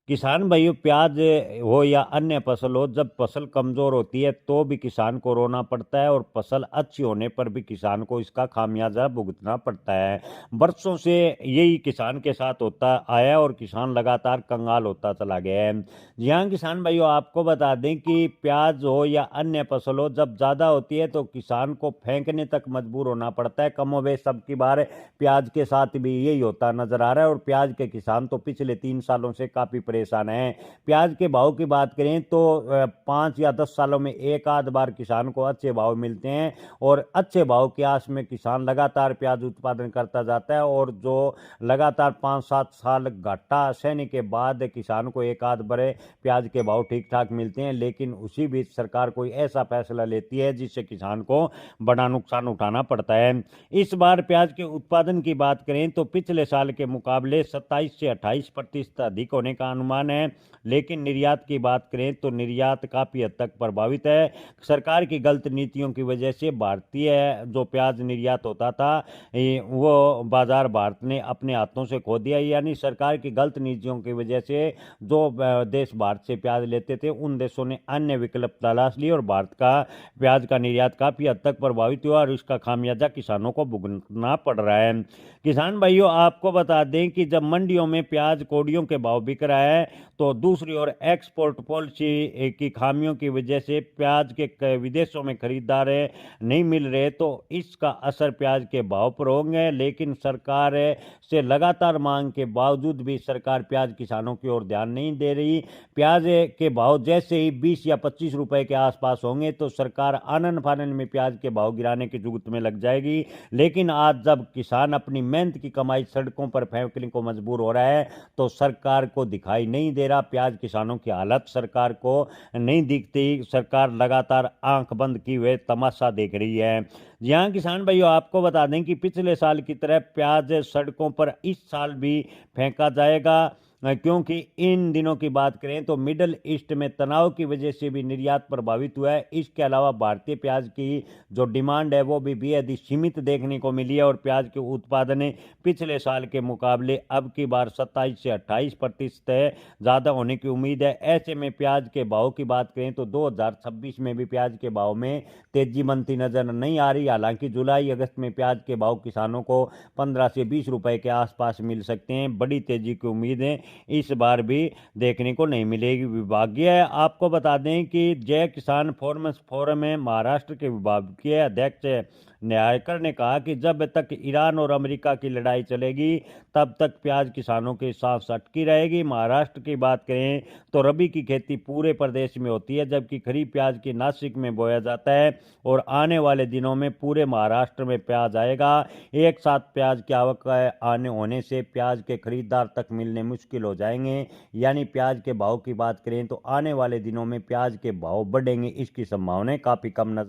किसान भाइयों, प्याज हो या अन्य फसल हो, जब फसल कमजोर होती है तो भी किसान को रोना पड़ता है, और फसल अच्छी होने पर भी किसान को इसका खामियाजा भुगतना पड़ता है। वर्षों से यही किसान के साथ होता आया है और किसान लगातार कंगाल होता चला गया है। जी हाँ किसान भाइयों, आपको बता दें कि प्याज हो या अन्य फसल हो, जब ज्यादा होती है तो किसान को फेंकने तक मजबूर होना पड़ता है। कमोबेश सबकी बार प्याज के साथ भी यही होता नजर आ रहा है, और प्याज के किसान तो पिछले 3 सालों से काफी परेशान हैं। प्याज के भाव की बात करें तो 5 या 10 सालों में एक आध बार किसान को अच्छे भाव मिलते हैं, और अच्छे भाव की आस में किसान लगातार प्याज उत्पादन करता जाता है, और जो लगातार 5-7 साल घाटा सहने के बाद किसान को एक आध बड़े प्याज के भाव ठीक ठाक मिलते हैं। लेकिन उसी बीच सरकार कोई ऐसा फैसला लेती है जिससे किसान को बड़ा नुकसान उठाना पड़ता है। इस बार प्याज के उत्पादन की बात करें तो पिछले साल के मुकाबले 27 से 28% अधिक होने का अनुमान है। लेकिन निर्यात की बात करें तो निर्यात काफी हद तक प्रभावित है। सरकार की गलत नीतियों की वजह से भारतीय जो प्याज निर्यात होता था, वो बाजार भारत ने अपने हाथों से खो दिया। यानी सरकार की गलत नीतियों की वजह से जो देश भारत से प्याज लेते थे, उन देशों ने अन्य विकल्प तलाश लिए, और भारत का प्याज का निर्यात काफी हद तक प्रभावित हुआ, और इसका खामियाजा किसानों को भुगतना पड़ रहा है। किसान भाइयों, आपको बता दें कि जब मंडियों में प्याज कौड़ियों के भाव बिक रहा है, तो दूसरी ओर एक्सपोर्ट पॉलिसी की खामियों की वजह से प्याज के विदेशों में खरीदार नहीं मिल रहे, तो इसका असर प्याज के भाव पर होंगे। लेकिन सरकार से लगातार मांग के बावजूद भी सरकार प्याज किसानों की ओर ध्यान नहीं दे रही। प्याज के भाव जैसे ही 20 या 25 रुपए के आसपास होंगे तो सरकार आनन फानन में प्याज के भाव गिराने की जुगत में लग जाएगी। लेकिन आज जब किसान अपनी मेहनत की कमाई सड़कों पर फेंकने को मजबूर हो रहा है, तो सरकार को दिखाई नहीं दे रहा, प्याज किसानों की हालत सरकार को नहीं दिखती। सरकार लगातार आंख बंद किए हुए तमाशा देख रही है। जी हाँ किसान भाइयों, आपको बता दें कि पिछले साल की तरह प्याज सड़कों पर इस साल भी फेंका जाएगा, क्योंकि इन दिनों की बात करें तो मिडल ईस्ट में तनाव की वजह से भी निर्यात प्रभावित हुआ है। इसके अलावा भारतीय प्याज की जो डिमांड है वो भी बेहद ही सीमित देखने को मिली है, और प्याज के उत्पादन पिछले साल के मुकाबले अब की बार 27 से 28% ज़्यादा होने की उम्मीद है। ऐसे में प्याज के भाव की बात करें तो 2026 में भी प्याज के भाव में तेजी बनती नजर नहीं आ रही। हालांकि जुलाई अगस्त में प्याज के भाव किसानों को 15 से 20 रुपए के आसपास मिल सकते हैं। बड़ी तेजी की उम्मीदें इस बार भी देखने को नहीं मिलेगी। विभागीय आपको बता दें कि जय किसान फोरम्स फोरम में महाराष्ट्र के विभागीय अध्यक्ष न्यायकर ने कहा कि जब तक ईरान और अमेरिका की लड़ाई चलेगी तब तक प्याज किसानों के साथ अटकी रहेगी। महाराष्ट्र की बात करें तो रबी की खेती पूरे प्रदेश में होती है, जबकि खरीफ प्याज की नासिक में बोया जाता है, और आने वाले दिनों में पूरे महाराष्ट्र में प्याज आएगा। एक साथ प्याज की आवक आने होने से प्याज के खरीदार तक मिलने मुश्किल हो जाएंगे। यानी प्याज के भाव की बात करें तो आने वाले दिनों में प्याज के भाव बढ़ेंगे, इसकी संभावनाएं काफी कम नजर